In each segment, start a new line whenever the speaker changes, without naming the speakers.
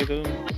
वालेकुम।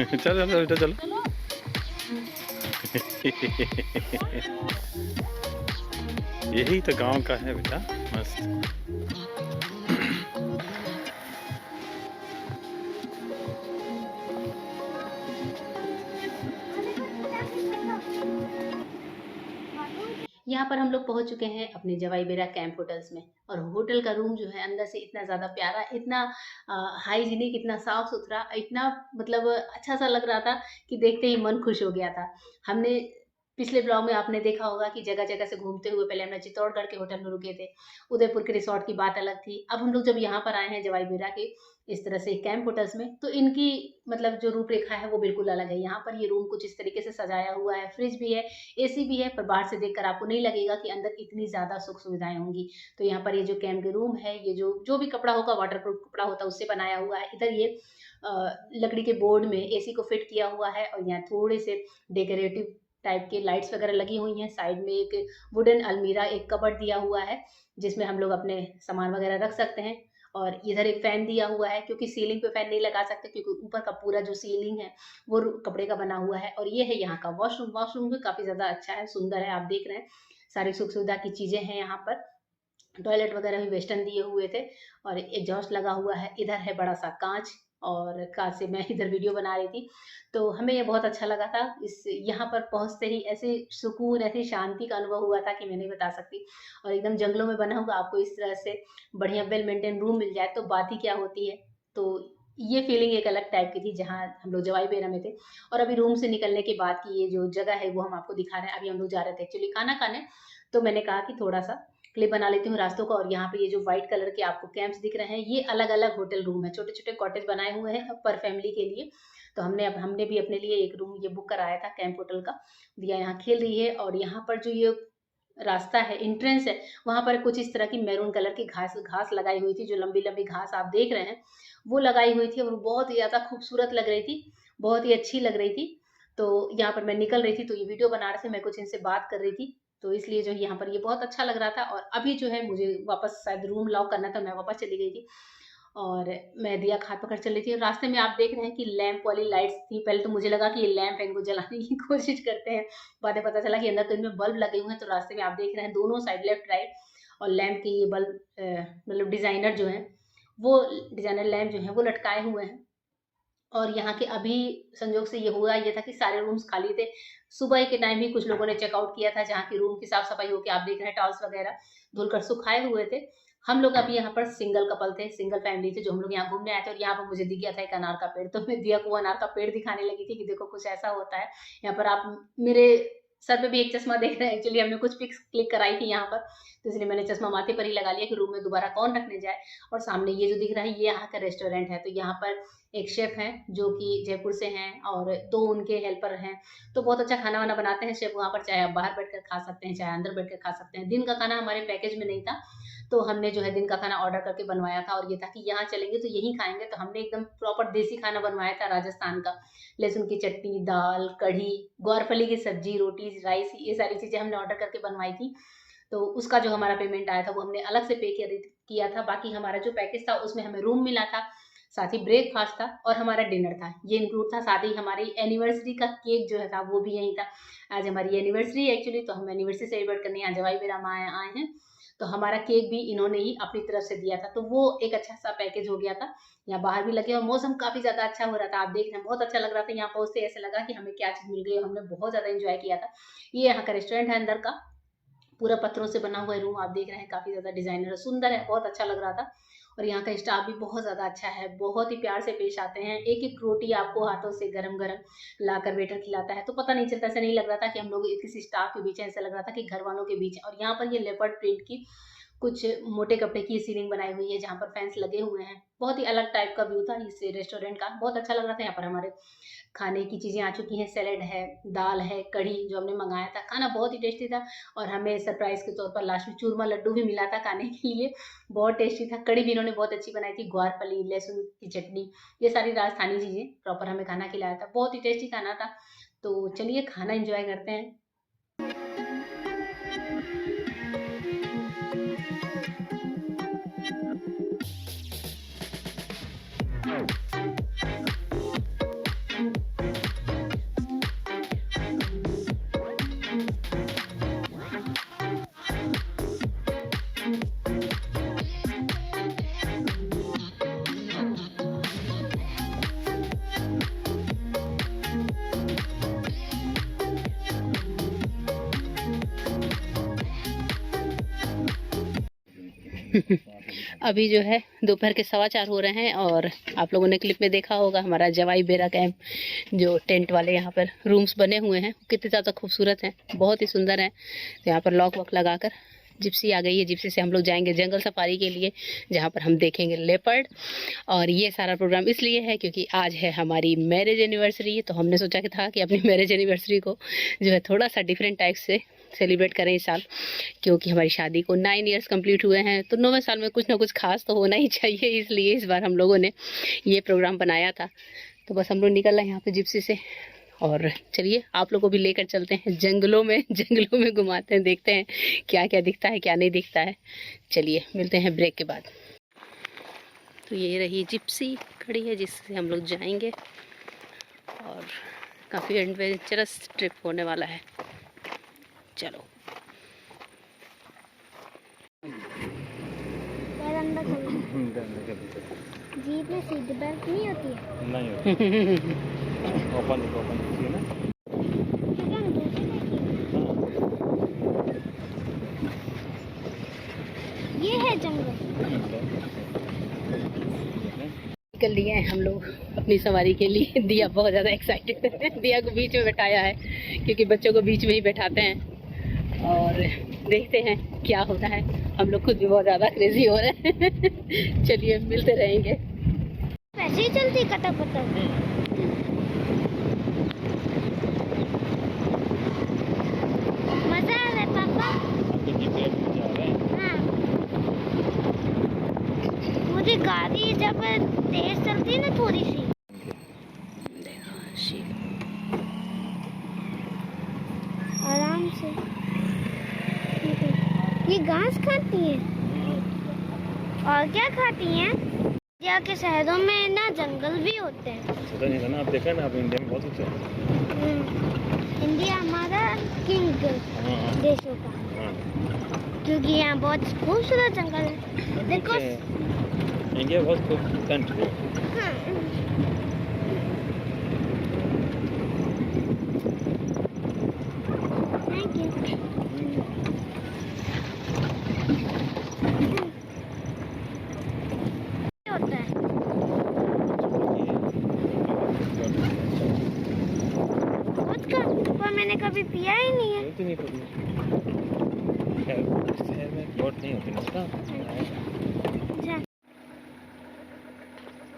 चलो चलो बेटा चलो। यही तो गाँव का है बेटा, मस्त।
यहाँ पर हम लोग पहुँच चुके हैं अपने जवाई बेरा कैंप होटल्स में। और होटल का रूम जो है अंदर से इतना ज़्यादा प्यारा, इतना हाइजीनिक, इतना साफ-सुथरा, इतना मतलब अच्छा-सा लग रहा था कि देखते ही मन खुश हो गया था। हमने पिछले ब्लॉग में आपने देखा होगा कि जगह-जगह से घूमते हुए पहले हमने चित्तौड़गढ़ के होटल में रुके थे। उदयपुर के रिसॉर्ट की बात अलग थी। अब हम लोग जब यहाँ पर आए हैं जवाई बेरा के इस तरह से कैंप होटल्स में, तो इनकी मतलब जो रूपरेखा है वो बिल्कुल अलग है। यहाँ पर ये रूम कुछ इस तरीके से सजाया हुआ है, फ्रिज भी है, एसी भी है, पर बाहर से देखकर आपको नहीं लगेगा कि अंदर इतनी ज़्यादा सुख-सुविधाएँ होंगी। तो यहाँ पर ये जो कैंप रूम है, ये जो जो भी कपड़ा होगा वाटरप्रूफ कपड़ा होता है उससे बनाया हुआ है। इधर ये लकड़ी के बोर्ड में एसी को फिट किया हुआ है और यहाँ थोड़े से डेकोरेटिव टाइप के लाइट्स वगैरह लगी हुई हैं। साइड में एक वुडन अलमीरा, एक कबर्ड दिया हुआ है, जिसमें हम लोग अपने सामान वगैरह रख सकते हैं। और इधर एक फैन दिया हुआ है, क्योंकि सीलिंग पे फैन नहीं लगा सकते क्योंकि ऊपर का पूरा जो सीलिंग है वो कपड़े का बना हुआ है। और ये है यहाँ का वॉशरूम। वॉशरूम भी काफ़ी ज़्यादा अच्छा है, सुंदर है, आप देख रहे हैं। सारी सुख-सुविधा की चीज़ें हैं यहाँ पर। टॉयलेट वगैरह भी वेस्टर्न दिए हुए थे और एग्ज़ॉस्ट लगा हुआ है। इधर है बड़ा-सा काँच और काँच से मैं इधर वीडियो बना रही थी। तो हमें ये बहुत अच्छा लगा था। इस यहाँ पर पहुँचते ही ऐसे सुकून, ऐसी शांति का अनुभव हुआ था कि मैं नहीं बता सकती। और एकदम जंगलों में बना हुआ आपको इस तरह से बढ़िया वेल मेंटेन रूम मिल जाए तो बात ही क्या होती है। तो ये फीलिंग एक अलग टाइप की थी जहाँ हम लोग जवाई बेरा में थे। और अभी रूम से निकलने के बाद की ये जो जगह है वो हम आपको दिखा रहे हैं। अभी हम लोग जा रहे थे एक्चुअली खाना खाने, तो मैंने कहा कि थोड़ा-सा क्लिप बना लेती हूँ रास्तों का। और यहाँ पे ये जो व्हाइट कलर के आपको कैंप्स दिख रहे हैं, ये अलग-अलग होटल रूम है, छोटे-छोटे कॉटेज बनाए हुए हैं पर फैमिली के लिए। तो हमने भी अपने लिए एक रूम ये बुक कराया था कैंप होटल का। दिया यहाँ खेल रही है और यहाँ पर जो ये रास्ता है, एंट्रेंस है, वहाँ पर कुछ इस तरह की मैरून कलर की घास घास लगाई हुई थी, जो लंबी-लंबी घास आप देख रहे हैं, वो लगाई हुई थी और वो बहुत ही ज़्यादा खूबसूरत लग रही थी, बहुत ही अच्छी लग रही थी। तो यहाँ पर मैं निकल रही थी, तो ये वीडियो बना रहे थे, मैं कुछ इनसे बात कर रही थी, तो इसलिए जो है यहाँ पर ये बहुत अच्छा लग रहा था। और अभी जो है मुझे वापस शायद रूम लॉक करना था, मैं वापस चली गई थी और मैं दिया हाथ पकड़ चल रही थी। और रास्ते में आप देख रहे हैं कि लैंप वाली लाइट्स थी। पहले तो मुझे लगा कि ये लैंप है, इनको जलाने की कोशिश करते हैं। बाद में पता चला कि अंदर तो इनमें बल्ब लगे हुए हैं। तो रास्ते में आप देख रहे हैं दोनों साइड लेफ्ट राइट और लैंप के ये बल्ब मतलब डिज़ाइनर जो हैं, वो डिज़ाइनर लैंप जो हैं वो लटकाए हुए हैं। और यहाँ के अभी संजोग से ये हुआ ये था कि सारे रूम्स खाली थे। सुबह के टाइम ही कुछ लोगों ने चेकआउट किया था, जहाँ की रूम की साफ-सफाई हो के आप देख रहे हैं टॉवल्स वगैरह धुलकर सुखाए हुए थे। हम लोग अभी यहाँ पर सिंगल कपल थे, सिंगल फैमिली थी जो हम लोग यहाँ घूमने आए थे। और यहाँ पर मुझे दिख गया था एक अनार का पेड़, तो मैं दिया को वो अनार का पेड़ दिखाने लगी थी कि देखो कुछ ऐसा होता है। यहाँ पर आप मेरे सर पे भी एक चश्मा देख रहे हैं, एक्चुअली हमने कुछ पिक्स क्लिक कराई थी यहाँ पर, तो इसलिए मैंने चश्मा माथे पर ही लगा लिया कि रूम में दोबारा कौन रखने जाए। और सामने ये जो दिख रहा है ये यहाँ का रेस्टोरेंट है। तो यहाँ पर एक शेफ़ हैं जो कि जयपुर से हैं और 2 उनके हेल्पर हैं। तो बहुत अच्छा खाना-वाना बनाते हैं शेफ़ वहाँ पर, चाहे आप बाहर बैठकर खा सकते हैं, चाहे अंदर बैठकर खा सकते हैं। दिन का खाना हमारे पैकेज में नहीं था, तो हमने जो है दिन का खाना ऑर्डर करके बनवाया था। और ये था कि यहाँ चलेंगे तो यहीं खाएँगे, तो हमने एकदम प्रॉपर देसी खाना बनवाया था राजस्थान का। लहसुन की चटनी, दाल, कढ़ी, ग्वारफली की सब्ज़ी, रोटी, राइस, ये सारी चीज़ें हमने ऑर्डर करके बनवाई थी। तो उसका जो हमारा पेमेंट आया था वो हमने अलग से पे किया था। बाकी हमारा जो पैकेज था उसमें हमें रूम मिला था, साथ ही ब्रेकफ़ास्ट था और हमारा डिनर था। ये इंक्लूड था, साथ ही हमारी एनिवर्सरी का केक जो है था वो भी यहीं था। आज हमारी एनिवर्सरी है एक्चुअली, तो हम एनिवर्सरी सेलिब्रेट करने यहाँ जवाई बेरा में आए आए हैं। तो हमारा केक भी इन्होंने ही अपनी तरफ से दिया था। तो वो एक अच्छा-सा पैकेज हो गया था। यहाँ बाहर भी लगे और मौसम काफ़ी ज़्यादा अच्छा हो रहा था। आप देख रहे हैं बहुत अच्छा लग रहा था। यहाँ पहुँचते ही ऐसा लगा कि हमें क्या चीज़ मिल गई और हमने बहुत ज़्यादा एन्जॉय किया था। ये यहाँ का रेस्टोरेंट है अंदर का। पूरा पत्थरों से बना हुआ है रूम, आप देख रहे हैं काफ़ी ज़्यादा डिज़ाइनर है, सुंदर है, बहुत अच्छा लग रहा था। और यहाँ का स्टाफ भी बहुत ज़्यादा अच्छा है, बहुत ही प्यार से पेश आते हैं। एक-एक रोटी आपको हाथों से गरम-गरम लाकर वेटर खिलाता है, तो पता नहीं चलता, ऐसा नहीं लग रहा था कि हम लोग किसी स्टाफ के बीच हैं, ऐसा लग रहा था कि घर वालों के बीच हैं। और यहाँ पर ये लेपर्ड प्रिंट की कुछ मोटे कपड़े की सीलिंग बनाई हुई है जहाँ पर फैंस लगे हुए हैं। बहुत ही अलग टाइप का व्यू था इस रेस्टोरेंट का, बहुत अच्छा लग रहा था। यहाँ पर हमारे खाने की चीज़ें आ चुकी हैं, सैलेड है, दाल है, कढ़ी जो हमने मंगाया था, खाना बहुत ही टेस्टी था। और हमें सरप्राइज़ के तौर पर लास्ट में चूरमा लड्डू भी मिला था खाने के लिए, बहुत टेस्टी था। कढ़ी भी इन्होंने बहुत अच्छी बनाई थी, ग्वारफली, लहसुन की चटनी, ये सारी राजस्थानी चीज़ें प्रॉपर हमें खाना खिलाया था, बहुत ही टेस्टी खाना था। तो चलिए खाना एंजॉय करते हैं। अभी जो है दोपहर के 4:15 हो रहे हैं और आप लोगों ने क्लिप में देखा होगा हमारा जवाई बेरा कैंप, जो टेंट वाले यहाँ पर रूम्स बने हुए हैं कितने ज़्यादा खूबसूरत हैं, बहुत ही सुंदर हैं। तो यहाँ पर लॉक वॉक लगाकर जिप्सी आ गई है, जिप्सी से हम लोग जाएंगे जंगल सफारी के लिए, जहाँ पर हम देखेंगे लेपर्ड। और ये सारा प्रोग्राम इसलिए है क्योंकि आज है हमारी मैरिज एनिवर्सरी, तो हमने सोचा कि था कि अपनी मैरिज एनिवर्सरी को जो है थोड़ा सा डिफरेंट टाइप से सेलिब्रेट करें इस साल, क्योंकि हमारी शादी को 9 ईयर्स कंप्लीट हुए हैं। तो 9वें साल में कुछ ना कुछ खास तो होना ही चाहिए, इसलिए इस बार हम लोगों ने ये प्रोग्राम बनाया था। तो बस हम लोग निकल रहे हैं यहाँ पे जिप्सी से, और चलिए आप लोगों को भी लेकर चलते हैं जंगलों में घुमाते हैं, देखते हैं क्या क्या दिखता है क्या नहीं दिखता है। चलिए मिलते हैं ब्रेक के बाद। तो ये रही जिप्सी खड़ी है जिससे हम लोग जाएंगे, और काफ़ी एडवेंचरस ट्रिप होने वाला है। चलो
जीप में सीट बेल्ट नहीं होती है?
नहीं होती। ओपन है ना।
ये है जंगल।
निकल लिए हैं हम लोग अपनी सवारी के लिए। दिया बहुत ज़्यादा एक्साइटेड है, दिया को बीच में बैठाया है क्योंकि बच्चों को बीच में ही बैठाते हैं, और देखते हैं क्या होता है। हम लोग खुद भी बहुत ज़्यादा क्रेजी हो रहे हैं। चलिए मिलते रहेंगे।
वैसे ही चलती कटा-पटा। मजा आ रहा है पापा? हाँ। मुझे गाड़ी जब तेज चलती है ना थोड़ी सी, आराम से। ये घास खाती है और क्या खाती हैं? इंडिया के शहरों में ना जंगल भी होते हैं।
पता नहीं था ना, आप देखा ना, आप इंडिया में बहुत कुछ है।
इंडिया हमारा किंग देशों का, क्योंकि यहाँ बहुत खूबसूरत जंगल है। देखो
इंडिया बहुत खूबसूरत कंट्री है।
Thank you. होता है vodka, पर मैंने कभी पिया ही नहीं है।
नहीं पता, शहर में बोट नहीं होती ना।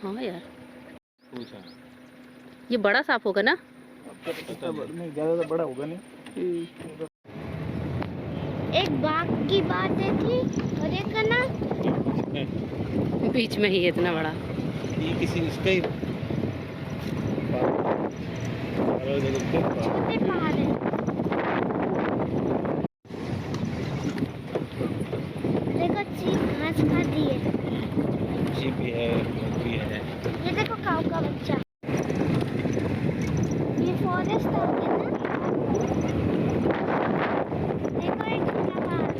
हाँ यार,
पूछा
ये बड़ा सांप होगा ना?
नहीं, ज़्यादा बड़ा होगा नहीं।
एक बाघ की बात थी और एक ना
बीच में ही इतना बड़ा।
ये किसी इसका ही
छोटे पहाड़ है। देखो चीप घास खाती है।
चीप भी है, भी है।
ये देखो काऊ का बच्चा। ये फॉरेस्ट आ गया ना। देखो एक छोटा पहाड़।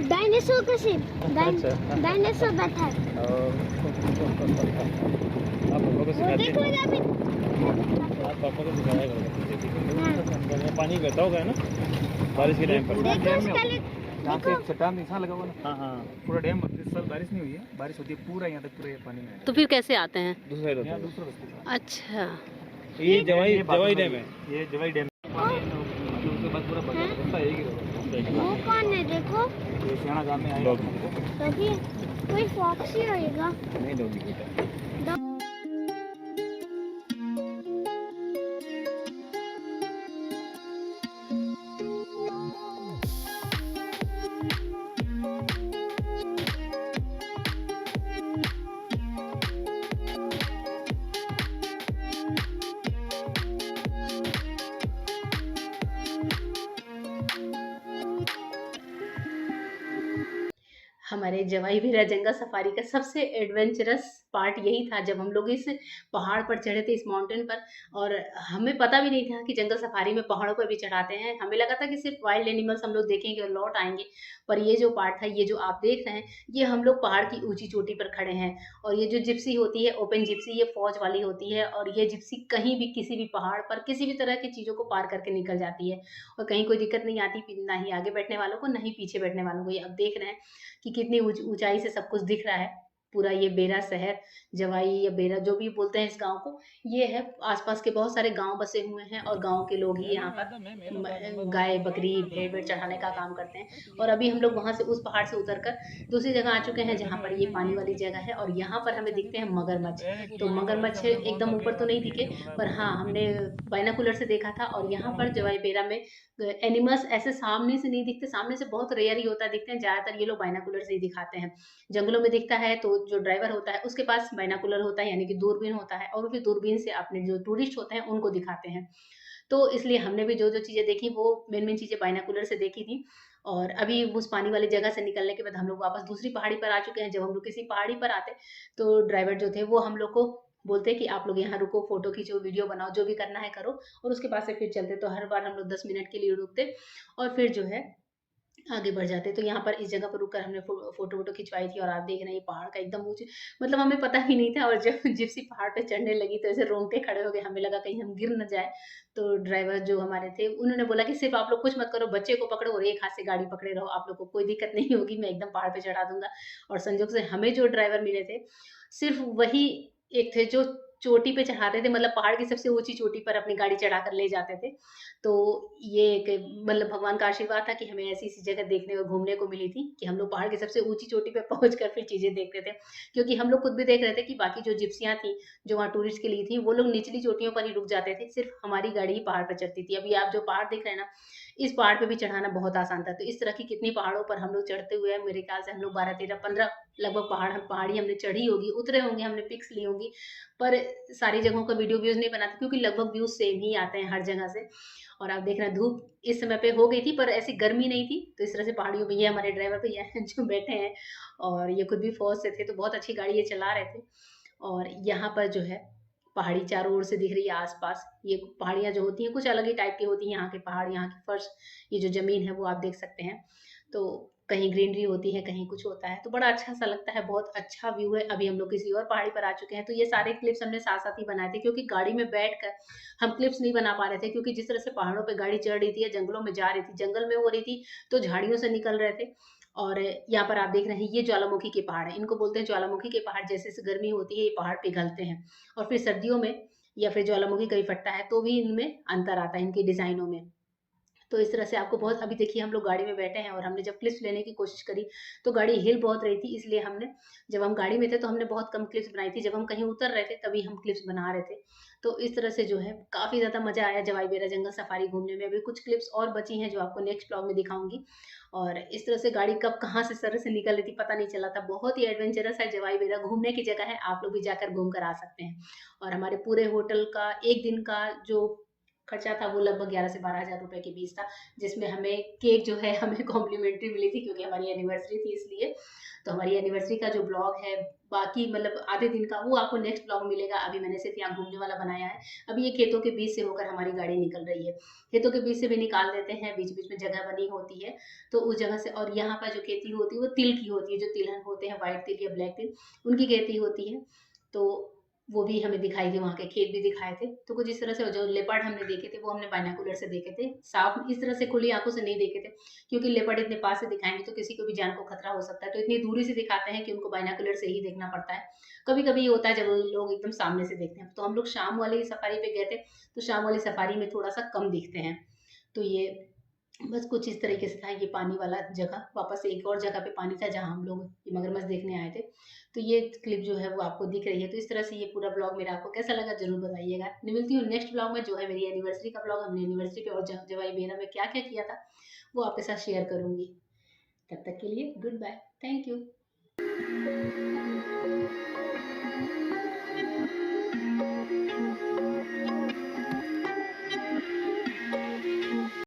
डायनासोर का शिप, डायनासोर बैठा है।
आप पापा को सिखाते
देखो
हैं?
अभी
आप पापा को सिखाया करो। पानी बहता होगा ना बारिश के टाइम पर।
देखो इसका
यहाँ से चट्टान निशान लगा हुआ ना।
हाँ हाँ,
पूरा डैम इस साल बारिश नहीं हुई है, बारिश होती है पूरा यहाँ तक पूरे पानी में।
तो फिर कैसे आते हैं?
दूसरा साइड
यहाँ
होता
दूसरा रास्ते से।
अच्छा,
है। ये जवाई डैम है।
ये जवाई डैम। उसके बाद पूरा रास्ता एक ही रहेगा।
वो कौन है? देखो
ये सियाना गांव में आए
डॉग।
तभी कोई फॉक्स ही होएगा।
नहीं डॉगी बेटा।
हमारे जवाई वीरा जंगल सफारी का सबसे एडवेंचरस पार्ट यही था जब हम लोग इस पहाड़ पर चढ़े थे, इस माउंटेन पर। और हमें पता भी नहीं था कि जंगल सफारी में पहाड़ों पर भी चढ़ाते हैं। हमें लगा था कि सिर्फ वाइल्ड एनिमल्स हम लोग देखेंगे और लौट आएंगे। पर ये जो पार्ट था, ये जो आप देख रहे हैं, ये हम लोग पहाड़ की ऊंची चोटी पर खड़े हैं। और ये जो जिप्सी होती है, ओपन जिप्सी, ये फौज वाली होती है। और ये जिप्सी कहीं भी किसी भी पहाड़ पर किसी भी तरह की चीज़ों को पार करके निकल जाती है और कहीं कोई दिक्कत नहीं आती, ना ही आगे बैठने वालों को, ना ही पीछे बैठने वालों को। ये अब देख रहे हैं कि कितनी ऊंचाई से सब कुछ दिख रहा है। पूरा ये बेरा शहर, जवाई या बेरा जो भी बोलते हैं इस गांव को, ये है। आसपास के बहुत सारे गांव बसे हुए हैं और गांव के लोग ही यहाँ पर गाय, बकरी, भेड़ वेड़ चढ़ाने का काम करते हैं। और अभी हम लोग वहां से, उस पहाड़ से उतरकर दूसरी जगह आ चुके हैं जहाँ पर ये पानी वाली जगह है। और यहाँ पर हमें दिखते हैं मगरमच्छ। तो मगरमच्छ एकदम ऊपर तो नहीं दिखे, पर हाँ, हमने बाइनाकुलर से देखा था। और यहाँ पर जवाई बेरा में एनिमल्स ऐसे सामने से नहीं दिखते, सामने से बहुत रेयर ही होता है दिखते हैं। ज्यादातर ये लोग बाइनाकुलर से ही दिखाते हैं। जंगलों में दिखता है तो जो ड्राइवर होता है उसके पास बाइनाकुलर होता है, यानी कि दूरबीन होता है, और वो फिर दूरबीन से अपने जो टूरिस्ट होते हैं उनको दिखाते हैं। तो इसलिए हमने भी जो जो चीजें देखी वो मेन मेन चीजें बाइनाकुलर से देखी थी। और अभी उस पानी वाली जगह से निकलने के बाद हम लोग वापस दूसरी पहाड़ी पर आ चुके हैं। जब हम लोग किसी पहाड़ी पर आते तो ड्राइवर जो थे वो हम लोग को बोलते कि आप लोग यहाँ रुको, फोटो खींचो, वीडियो बनाओ, जो भी करना है करो, और उसके बाद से फिर चलते। तो हर बार हम लोग 10 मिनट के लिए रुकते और फिर जो है आगे बढ़ जाते। तो यहाँ पर इस जगह पर रुककर हमने फोटो वोटो खिंचवाई थी। और आप देख रहे हैं ये पहाड़ का एकदम ऊंचे, मतलब हमें पता ही नहीं था। और जब जिप्सी पहाड़ पे चढ़ने लगी तो ऐसे रोंगटे खड़े हो गए, हमें लगा कहीं हम गिर न जाए। तो ड्राइवर जो हमारे थे उन्होंने बोला कि सिर्फ आप लोग कुछ मत करो, बच्चे को पकड़ो और एक हाथ से गाड़ी पकड़े रहो, आप लोग को कोई दिक्कत नहीं होगी, मैं एकदम पहाड़ पे चढ़ा दूंगा। और संजोग से हमें जो ड्राइवर मिले थे, सिर्फ वही एक थे जो चोटी पे चढ़ाते थे, मतलब पहाड़ की सबसे ऊंची चोटी पर अपनी गाड़ी चढ़ा कर ले जाते थे। तो ये एक, मतलब भगवान का आशीर्वाद था कि हमें ऐसी ऐसी जगह देखने और घूमने को मिली थी कि हम लोग पहाड़ की सबसे ऊंची चोटी पे पहुंच कर फिर चीजें देखते थे। क्योंकि हम लोग खुद भी देख रहे थे कि बाकी जो जिप्सियां थी जो वहाँ टूरिस्ट के लिए थी, वो लोग निचली चोटियों पर ही रुक जाते थे, सिर्फ हमारी गाड़ी ही पहाड़ पर चढ़ती थी। अभी आप जो पहाड़ देख रहे हैं ना, इस पहाड़ पे भी चढ़ाना बहुत आसान था। तो इस तरह की कितनी पहाड़ों पर हम लोग चढ़ते हुए हैं, मेरे ख्याल से हम लोग 12, 13, 15 लगभग पहाड़ी हमने चढ़ी होगी, उतरे होंगे, हमने पिक्स ली होंगी। पर सारी जगहों का वीडियो व्यूज नहीं बनाते क्योंकि लगभग व्यूज सेम ही आते हैं हर जगह से। और आप देख रहे हैं धूप इस समय पे हो गई थी पर ऐसी गर्मी नहीं थी। तो इस तरह से पहाड़ियों में ये हमारे ड्राइवर भैया हैं जो बैठे हैं, और ये खुद भी फौज से थे, तो बहुत अच्छी गाड़ी ये चला रहे थे। और यहाँ पर जो है पहाड़ी चारों ओर से दिख रही है आसपास। ये पहाड़ियाँ जो होती हैं कुछ अलग ही टाइप की होती हैं। यहाँ के पहाड़, यहाँ की फर्श, ये जो जमीन है वो आप देख सकते हैं। तो कहीं ग्रीनरी होती है, कहीं कुछ होता है, तो बड़ा अच्छा सा लगता है, बहुत अच्छा व्यू है। अभी हम लोग किसी और पहाड़ी पर आ चुके हैं। तो ये सारे क्लिप्स हमने साथ साथ ही बनाए थे क्योंकि गाड़ी में बैठकर हम क्लिप्स नहीं बना पा रहे थे, क्योंकि जिस तरह से पहाड़ों पे गाड़ी चढ़ रही थी या जंगलों में जा रही थी, जंगल में हो रही थी तो झाड़ियों से निकल रहे थे। और यहाँ पर आप देख रहे हैं ये ज्वालामुखी के पहाड़ है, इनको बोलते हैं ज्वालामुखी के पहाड़। जैसे जैसे गर्मी होती है ये पहाड़ पिघलते हैं, और फिर सर्दियों में या फिर ज्वालामुखी कहीं फटता है तो भी इनमें अंतर आता है, इनकी डिजाइनों में। तो इस तरह से आपको बहुत, अभी देखिए हम लोग गाड़ी में बैठे हैं और हमने जब क्लिप्स लेने की कोशिश करी तो गाड़ी हिल बहुत रही थी, इसलिए हमने, जब हम गाड़ी में थे तो हमने बहुत कम क्लिप्स बनाई थी, जब हम कहीं उतर रहे थे तभी हम क्लिप्स बना रहे थे। तो इस तरह से जो है काफी ज्यादा मजा आया जवाई बेरा जंगल सफारी घूमने में। अभी कुछ क्लिप्स और बची हैं जो आपको नेक्स्ट ब्लॉग में दिखाऊंगी। और इस तरह से गाड़ी कब कहाँ से सर से निकल रही थी पता नहीं चला था। बहुत ही एडवेंचरस है जवाई बेरा, घूमने की जगह है, आप लोग भी जाकर घूम कर आ सकते हैं। और हमारे पूरे होटल का एक दिन का जो खर्चा था वो लगभग 11 से 12 हज़ार रुपए के बीच था, जिसमें हमें केक जो है हमें कॉम्प्लीमेंट्री मिली थी क्योंकि हमारी एनिवर्सरी थी इसलिए। तो हमारी एनिवर्सरी का जो ब्लॉग है बाकी, मतलब आधे दिन का, वो आपको नेक्स्ट ब्लॉग मिलेगा। अभी मैंने सिर्फ यहाँ घूमने वाला बनाया है। अभी ये खेतों के बीच से होकर हमारी गाड़ी निकल रही है, खेतों के बीच से भी निकाल देते हैं, बीच बीच में जगह बनी होती है तो उस जगह से। और यहाँ पर जो खेती होती है वो तिल की होती है, जो तिलहन होते हैं, व्हाइट तिल या ब्लैक तिल, उनकी खेती होती है। तो वो भी हमें दिखाई थी, वहाँ के खेत भी दिखाए थे। तो कुछ इस तरह से जो लेपर्ड हमने देखे थे वो हमने बाइनाकुलर से देखे थे, साफ इस तरह से खुली आंखों से नहीं देखे थे क्योंकि लेपर्ड इतने पास से दिखाएंगे तो किसी को भी जान को खतरा हो सकता है। तो इतनी दूरी से दिखाते हैं कि उनको बाइनाकुलर से ही देखना पड़ता है। कभी कभी ये होता है जब लोग एकदम सामने से देखते हैं। तो हम लोग शाम वाली सफारी पे गए थे तो शाम वाली सफारी में थोड़ा सा कम दिखते हैं। तो ये बस कुछ इस तरीके से था ये पानी वाला जगह। वापस से एक और जगह पे पानी था जहाँ हम लोग ये मगरमच्छ देखने आए थे। तो ये क्लिप जो है वो आपको दिख रही है। तो इस तरह से ये पूरा ब्लॉग मेरा आपको कैसा लगा ज़रूर बताइएगा। मैं मिलती हूँ नेक्स्ट ब्लॉग में, जो है मेरी एनिवर्सरी का ब्लॉग। हमने एनिवर्सरी पे और जवाई बेरा में क्या-क्या किया था वो आपके साथ शेयर करूँगी। तब तक के लिए गुड बाय। Thank you.